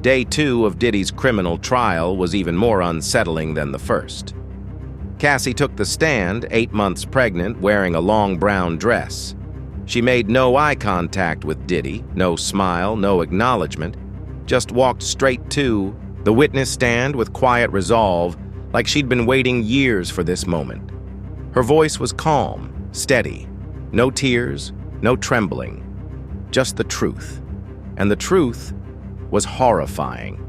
Day 2 of Diddy's criminal trial was even more unsettling than the first. Cassie took the stand, 8 months pregnant, wearing a long brown dress. She made no eye contact with Diddy, no smile, no acknowledgement, just walked straight to the witness stand with quiet resolve, like she'd been waiting years for this moment. Her voice was calm, steady, no tears, no trembling, just the truth. And the truth was horrifying.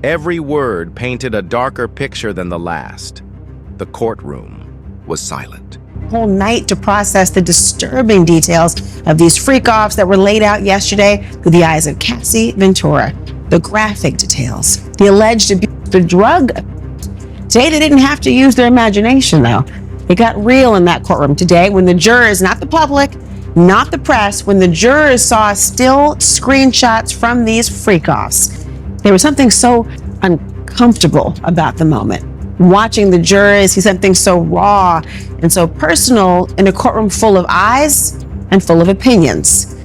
Every word painted a darker picture than the last. The courtroom was silent. Whole night to process the disturbing details of these freak-offs that were laid out yesterday through the eyes of Cassie Ventura. The graphic details, the alleged abuse, the drug. Today they didn't have to use their imagination, though. It got real in that courtroom today when the jurors, not the public, not the press, when the jurors saw still screenshots from these freak-offs. There was something so uncomfortable about the moment. Watching the jurors see something so raw and so personal in a courtroom full of eyes and full of opinions.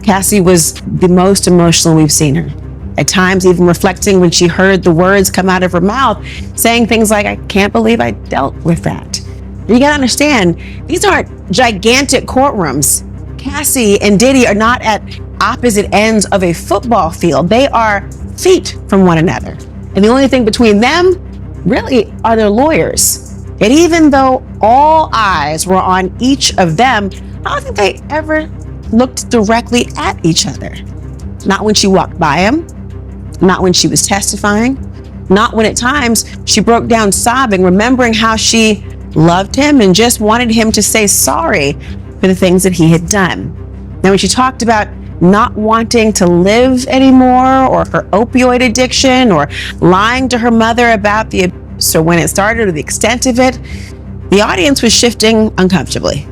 Cassie was the most emotional we've seen her. At times even reflecting when she heard the words come out of her mouth, saying things like, "I can't believe I dealt with that." You gotta understand, these aren't gigantic courtrooms. Cassie and Diddy are not at opposite ends of a football field. They are feet from one another. And the only thing between them really are their lawyers. And even though all eyes were on each of them, I don't think they ever looked directly at each other. Not when she walked by him, not when she was testifying, not when at times she broke down sobbing, remembering how she loved him and just wanted him to say sorry for the things that he had done. Now, when she talked about not wanting to live anymore, or her opioid addiction, or lying to her mother about the abuse or when it started or the extent of it, the audience was shifting uncomfortably.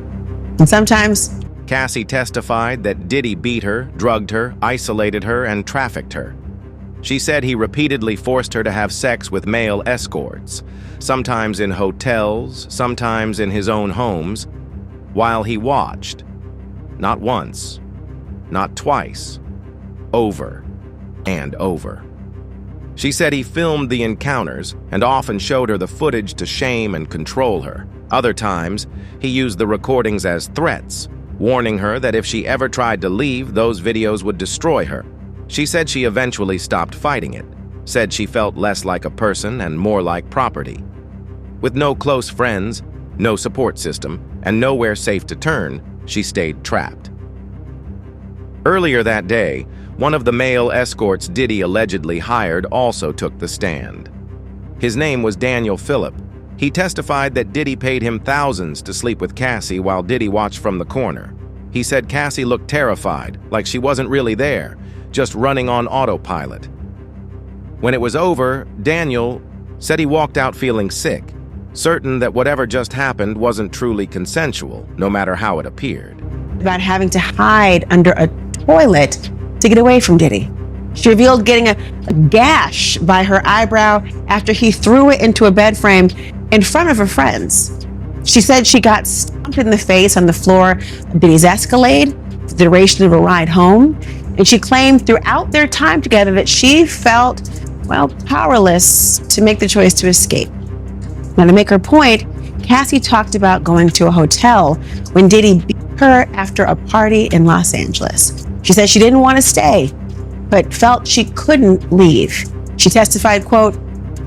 And sometimes Cassie testified that Diddy beat her, drugged her, isolated her, and trafficked her. She said he repeatedly forced her to have sex with male escorts, sometimes in hotels, sometimes in his own homes, while he watched. Not once, not twice, over and over. She said he filmed the encounters and often showed her the footage to shame and control her. Other times, he used the recordings as threats, warning her that if she ever tried to leave, those videos would destroy her. She said she eventually stopped fighting it, said she felt less like a person and more like property. With no close friends, no support system, and nowhere safe to turn, she stayed trapped. Earlier that day, one of the male escorts Diddy allegedly hired also took the stand. His name was Daniel Phillip. He testified that Diddy paid him thousands to sleep with Cassie while Diddy watched from the corner. He said Cassie looked terrified, like she wasn't really there, just running on autopilot. When it was over, Daniel said he walked out feeling sick, certain that whatever just happened wasn't truly consensual, no matter how it appeared. about having to hide under a toilet to get away from Diddy. She revealed getting a gash by her eyebrow after he threw it into a bed frame in front of her friends. She said she got stomped in the face on the floor of Diddy's Escalade for the duration of a ride home. And she claimed throughout their time together that she felt, well, powerless to make the choice to escape. Now, to make her point, Cassie talked about going to a hotel when Diddy beat her after a party in Los Angeles. She said she didn't want to stay, but felt she couldn't leave. She testified, quote,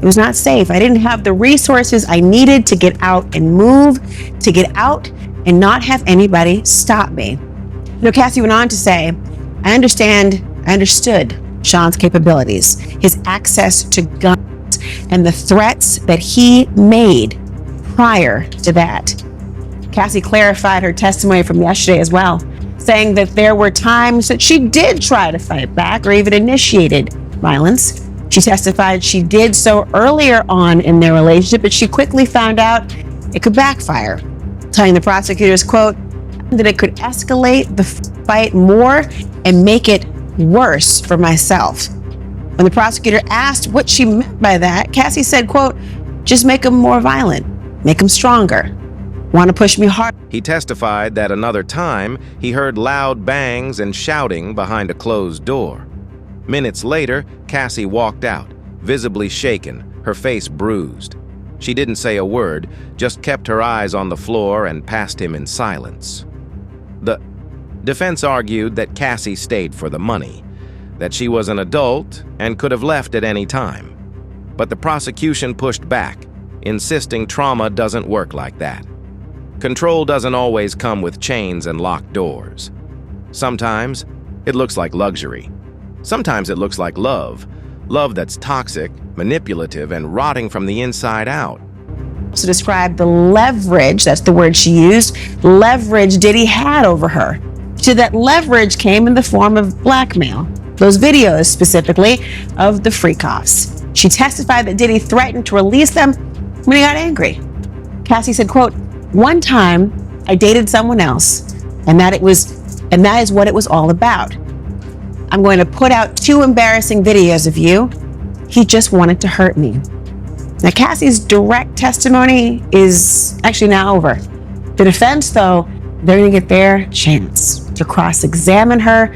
"It was not safe. I didn't have the resources I needed to get out and move, to get out and not have anybody stop me." You know, Cassie went on to say, I understood Sean's capabilities, his access to guns, and the threats that he made prior to that. Cassie clarified her testimony from yesterday as well, saying that there were times that she did try to fight back or even initiated violence. She testified she did so earlier on in their relationship, but she quickly found out it could backfire, telling the prosecutors, quote, that it could escalate the fight more and make it worse for myself. When the prosecutor asked what she meant by that, Cassie said, quote, "Just make him more violent, make him stronger. Want to push me hard." He testified that another time he heard loud bangs and shouting behind a closed door. Minutes later, Cassie walked out, visibly shaken, her face bruised. She didn't say a word, just kept her eyes on the floor and passed him in silence. The defense argued that Cassie stayed for the money, that she was an adult and could have left at any time. But the prosecution pushed back, insisting trauma doesn't work like that. Control doesn't always come with chains and locked doors. Sometimes it looks like luxury. Sometimes it looks like love that's toxic, manipulative, and rotting from the inside out. To describe the leverage, that's the word she used, leverage Diddy had over her. So that leverage came in the form of blackmail. Those videos specifically of the freak-offs. She testified that Diddy threatened to release them when he got angry. Cassie said, quote, "One time I dated someone else, and that is what it was all about. I'm going to put out 2 embarrassing videos of you. He just wanted to hurt me." Now, Cassie's direct testimony is actually now over. The defense, though, they're going to get their chance to cross-examine her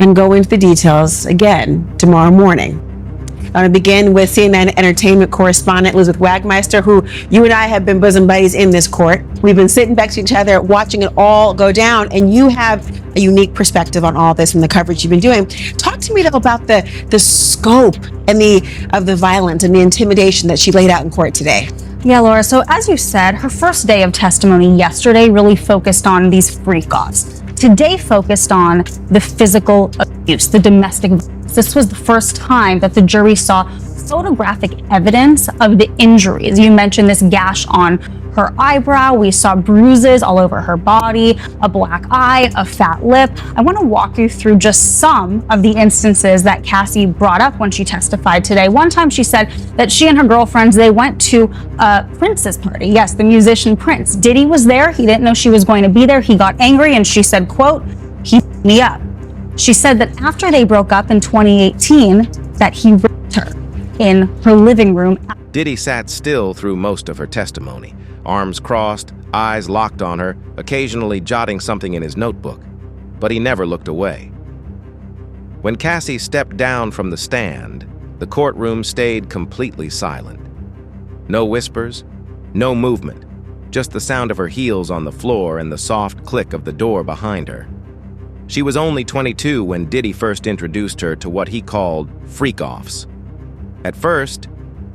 and go into the details again tomorrow morning. I'm going to begin with CNN entertainment correspondent Elizabeth Wagmeister, who you and I have been bosom buddies in this court. We've been sitting next to each other watching it all go down, and you have a unique perspective on all this and the coverage you've been doing. Talk to me, though, about the scope and of the violence and the intimidation that she laid out in court today. Yeah, Laura, so as you said, her first day of testimony yesterday really focused on these freak-offs. Today focused on the physical abuse, the domestic violence. This was the first time that the jury saw photographic evidence of the injuries. You mentioned this gash on her eyebrow. We saw bruises all over her body, a black eye, a fat lip. I want to walk you through just some of the instances that Cassie brought up when she testified today. One time she said that she and her girlfriends, they went to Prince's party. Yes, the musician Prince. Diddy was there. He didn't know she was going to be there. He got angry and she said, quote, "He beat me up." She said that after they broke up in 2018, that he raped her in her living room. Diddy sat still through most of her testimony, arms crossed, eyes locked on her, occasionally jotting something in his notebook. But he never looked away. When Cassie stepped down from the stand, the courtroom stayed completely silent. No whispers, no movement, just the sound of her heels on the floor and the soft click of the door behind her. She was only 22 when Diddy first introduced her to what he called freak-offs. At first,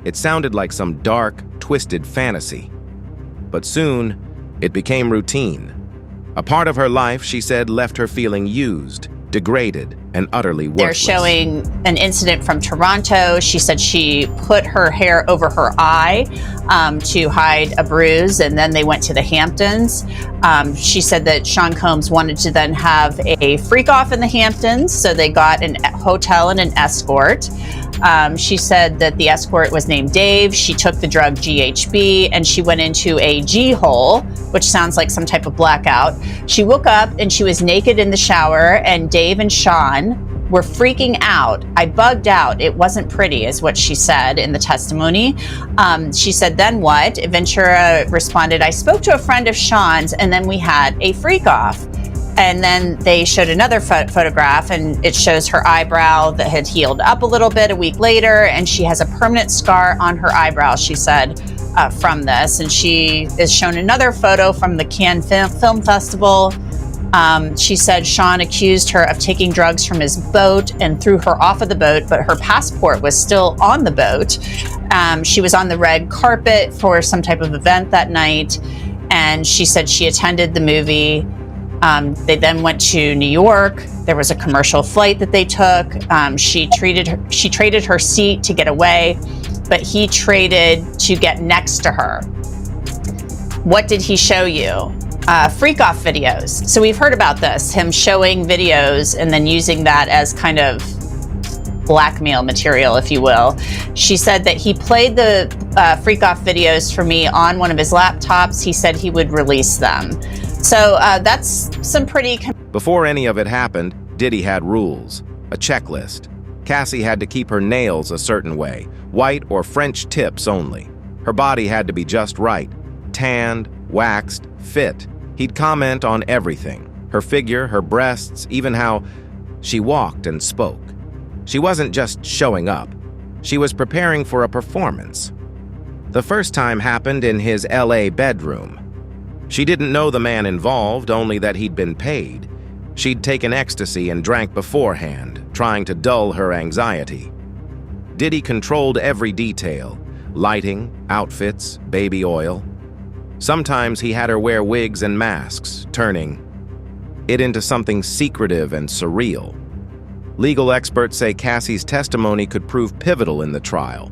it sounded like some dark, twisted fantasy. But soon, it became routine. A part of her life, she said, left her feeling used, degraded, and utterly worthless. They're showing an incident from Toronto. She said she put her hair over her eye to hide a bruise, and then they went to the Hamptons. She said that Sean Combs wanted to then have a freak-off in the Hamptons, so they got a hotel and an escort. She said that the escort was named Dave. She took the drug GHB, and she went into a G-hole, which sounds like some type of blackout. She woke up and she was naked in the shower, and Dave and Sean were freaking out. "I bugged out. It wasn't pretty," is what she said in the testimony. She said, "Then what?" Ventura responded, "I spoke to a friend of Sean's, and then we had a freak off." And then they showed another photograph, and it shows her eyebrow that had healed up a little bit a week later, and she has a permanent scar on her eyebrow, she said, from this. And she is shown another photo from the Cannes Film Festival. She said Sean accused her of taking drugs from his boat and threw her off of the boat, but her passport was still on the boat. She was on the red carpet for some type of event that night, and she said she attended the movie. They then went to New York. There was a commercial flight that they took. She traded her seat to get away, but he traded to get next to her. What did he show you? Freak-off videos. So we've heard about this, him showing videos and then using that as kind of blackmail material, if you will. She said that he played the freak-off videos for me on one of his laptops. He said he would release them. So that's some pretty... Before any of it happened, Diddy had rules, a checklist. Cassie had to keep her nails a certain way, white or French tips only. Her body had to be just right, tanned, waxed, fit. He'd comment on everything, her figure, her breasts, even how she walked and spoke. She wasn't just showing up. She was preparing for a performance. The first time happened in his LA bedroom. She didn't know the man involved, only that he'd been paid. She'd taken ecstasy and drank beforehand, trying to dull her anxiety. Diddy controlled every detail: lighting, outfits, baby oil. Sometimes he had her wear wigs and masks, turning it into something secretive and surreal. Legal experts say Cassie's testimony could prove pivotal in the trial.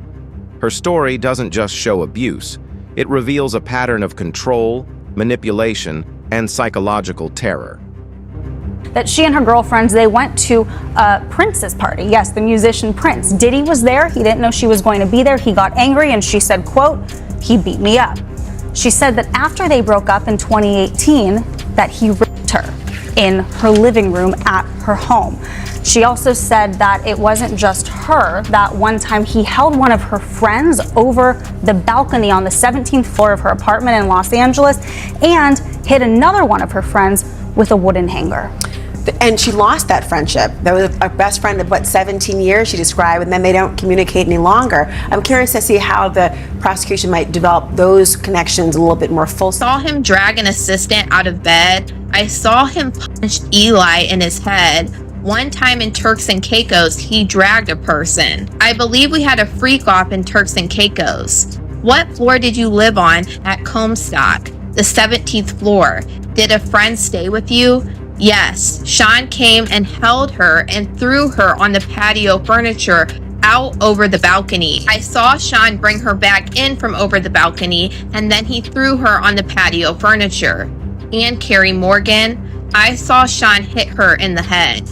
Her story doesn't just show abuse, it reveals a pattern of control, manipulation, and psychological terror. That she and her girlfriends, they went to Prince's party. Yes, the musician Prince. Diddy was there. He didn't know she was going to be there. He got angry and she said, quote, "He beat me up." She said that after they broke up in 2018, that he raped her in her living room at her home. She also said that it wasn't just her, that one time he held one of her friends over the balcony on the 17th floor of her apartment in Los Angeles and hit another one of her friends with a wooden hanger. And she lost that friendship. That was a best friend of 17 years she described, and then they don't communicate any longer. I'm curious to see how the prosecution might develop those connections a little bit more full. Saw him drag an assistant out of bed. I saw him punch Eli in his head. One time in Turks and Caicos, he dragged a person. I believe we had a freak off in Turks and Caicos. What floor did you live on at Comstock? The 17th floor. Did a friend stay with you? Yes. Sean came and held her and threw her on the patio furniture out over the balcony. I saw Sean bring her back in from over the balcony, and then he threw her on the patio furniture. And Carrie Morgan, I saw Sean hit her in the head.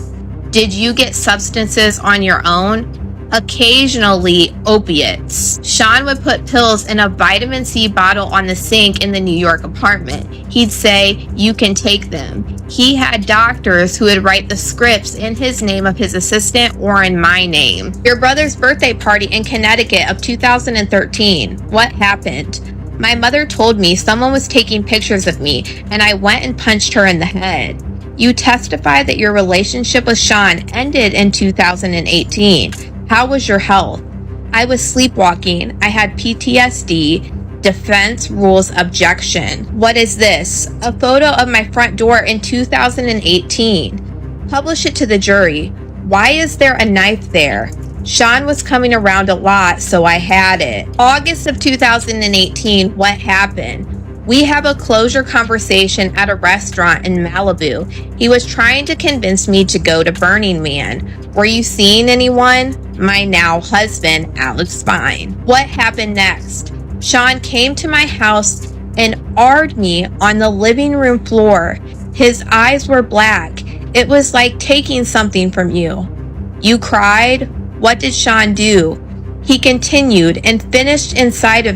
Did you get substances on your own? Occasionally, opiates. Sean would put pills in a vitamin C bottle on the sink in the New York apartment. He'd say, "You can take them." He had doctors who would write the scripts in his name of his assistant or in my name. Your brother's birthday party in Connecticut of 2013. What happened? My mother told me someone was taking pictures of me, and I went and punched her in the head. You testified that your relationship with Sean ended in 2018. How was your health? I was sleepwalking. I had PTSD. Defense rules objection. What is this? A photo of my front door in 2018. Publish it to the jury. Why is there a knife there? Sean was coming around a lot, so I had it. August of 2018, what happened? We have a closure conversation at a restaurant in Malibu. He was trying to convince me to go to Burning Man. Were you seeing anyone? My now husband, Alex Fine. What happened next? Sean came to my house and arred me on the living room floor. His eyes were black. It was like taking something from you. You cried? What did Sean do? He continued and finished inside of me.